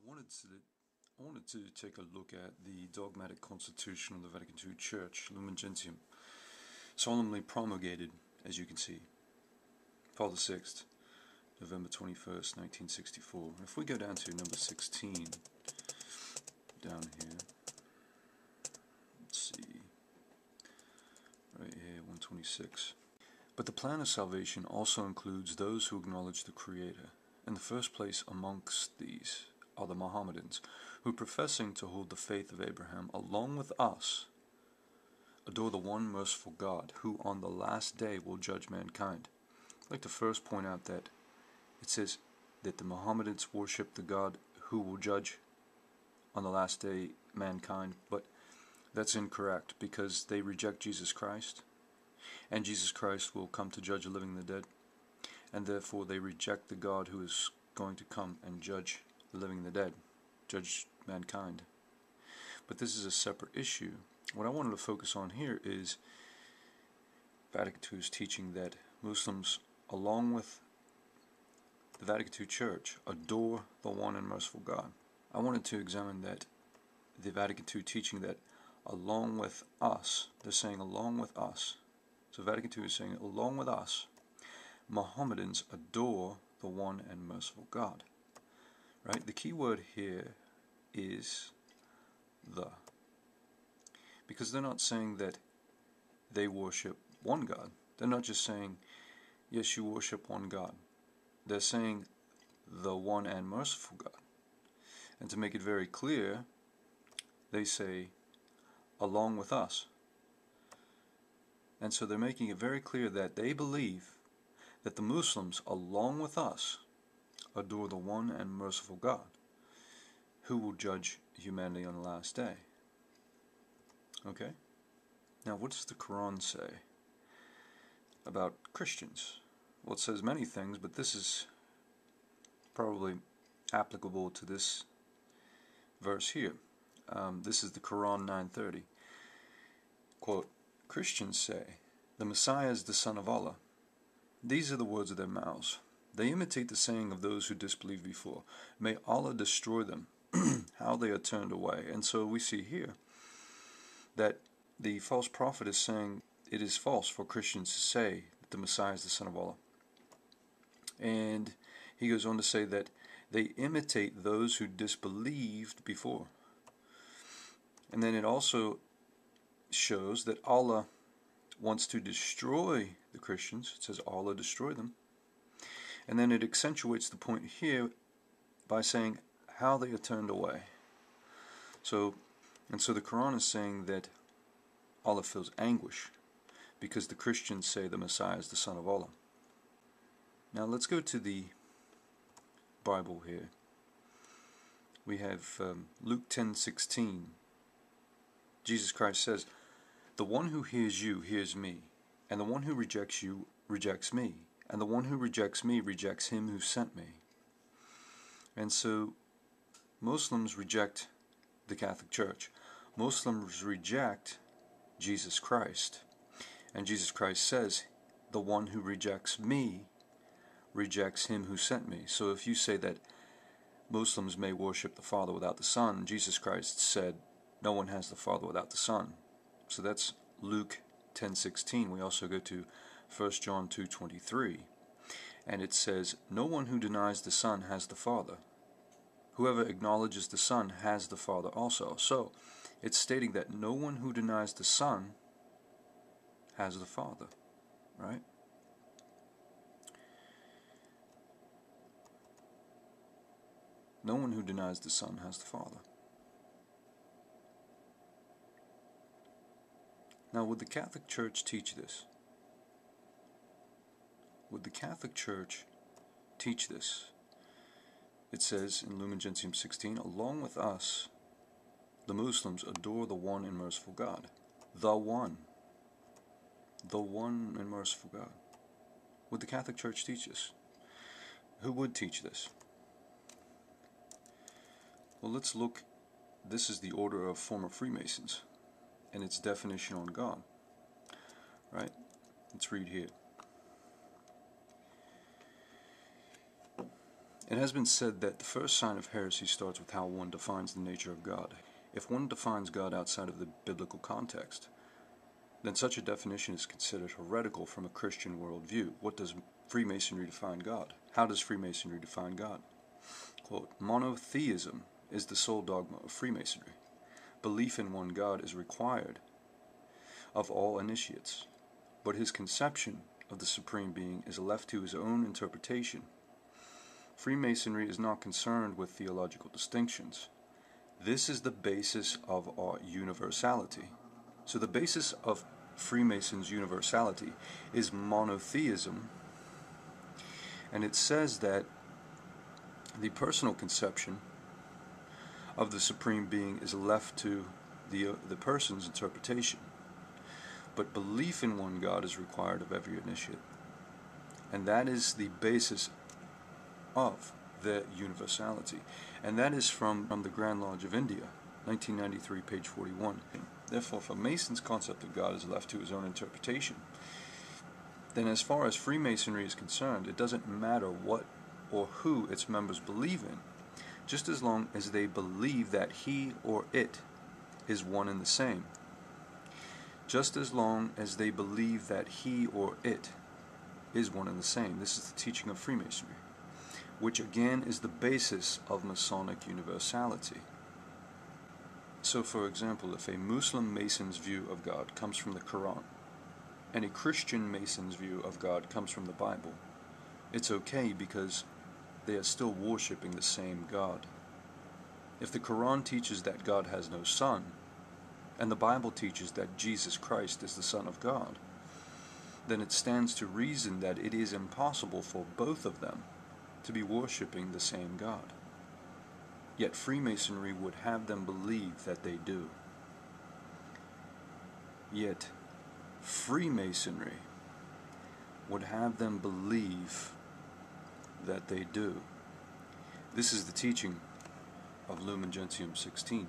I wanted to take a look at the dogmatic constitution of the Vatican II Church, Lumen Gentium, solemnly promulgated, as you can see, Paul VI, November 21st, 1964. If we go down to number 16, down here, let's see, right here, 126. But the plan of salvation also includes those who acknowledge the Creator. In the first place amongst these are the Mohammedans, who, professing to hold the faith of Abraham along with us, adore the one merciful God, who on the last day will judge mankind. I'd like to first point out that it says that the Mohammedans worship the God who will judge on the last day mankind, but that's incorrect, because they reject Jesus Christ, and Jesus Christ will come to judge the living and the dead, and therefore they reject the God who is going to come and judge the living and the dead, judge mankind. But this is a separate issue. What I wanted to focus on here is Vatican II's teaching that Muslims, along with the Vatican II Church, adore the one and merciful God. I wanted to examine that the Vatican II teaching that along with us, they're saying along with us. So Vatican II is saying along with us, Mohammedans adore the one and merciful God. Right? The key word here is the. Because they're not saying that they worship one God. They're not just saying, yes, you worship one God. They're saying the one and merciful God. And to make it very clear, they say, along with us. And so they're making it very clear that they believe that the Muslims, along with us, adore the one and merciful God, who will judge humanity on the last day. Okay? Now, what does the Quran say about Christians? Well, it says many things, but this is probably applicable to this verse here. This is the Quran 9:30. Quote, Christians say, the Messiah is the Son of Allah. These are the words of their mouths. They imitate the saying of those who disbelieved before. May Allah destroy them, how they are turned away. And so we see here that the false prophet is saying it is false for Christians to say that the Messiah is the Son of Allah. And he goes on to say that they imitate those who disbelieved before. And then it also shows that Allah wants to destroy the Christians. It says Allah destroy them. And then it accentuates the point here by saying how they are turned away. So the Quran is saying that Allah feels anguish because the Christians say the Messiah is the Son of Allah. Now let's go to the Bible here. We have Luke 10:16. Jesus Christ says, the one who hears you hears me, and the one who rejects you rejects me, and the one who rejects me rejects him who sent me. And so Muslims reject the Catholic Church. Muslims reject Jesus Christ. And Jesus Christ says, the one who rejects me rejects him who sent me. So if you say that Muslims may worship the Father without the Son, Jesus Christ said, no one has the Father without the Son. So that's Luke 10:16. We also go to 1 John 2:23. And it says, no one who denies the Son has the Father. Whoever acknowledges the Son has the Father also. So it's stating that no one who denies the Son has the Father. Right? No one who denies the Son has the Father. Now, would the Catholic Church teach this? Would the Catholic Church teach this? It says in Lumen Gentium 16, along with us, the Muslims adore the one and merciful God. The one and merciful God. Would the Catholic Church teach this? Who would teach this? Well, let's look. This is the order of former Freemasons and its definition on God. Right? Let's read here. It has been said that the first sign of heresy starts with how one defines the nature of God. If one defines God outside of the biblical context, then such a definition is considered heretical from a Christian worldview. What does Freemasonry define God? How does Freemasonry define God? Quote, monotheism is the sole dogma of Freemasonry. Belief in one God is required of all initiates, but his conception of the Supreme Being is left to his own interpretation. Freemasonry is not concerned with theological distinctions. This is the basis of our universality. So the basis of Freemasons' universality is monotheism, and it says that the personal conception of the Supreme Being is left to the person's interpretation. But belief in one God is required of every initiate. And that is the basis of their universality. And that is from the Grand Lodge of India, 1993, page 41. Therefore, if a Mason's concept of God is left to his own interpretation, then as far as Freemasonry is concerned, it doesn't matter what or who its members believe in, just as long as they believe that he or it is one and the same. Just as long as they believe that he or it is one and the same. This is the teaching of Freemasonry, which again is the basis of Masonic universality. So, for example, if a Muslim Mason's view of God comes from the Quran, and a Christian Mason's view of God comes from the Bible, it's okay because they are still worshipping the same God. If the Quran teaches that God has no son, and the Bible teaches that Jesus Christ is the Son of God, then it stands to reason that it is impossible for both of them to be worshipping the same God. Yet Freemasonry would have them believe that they do. Yet Freemasonry would have them believe that they do. This is the teaching of Lumen Gentium 16.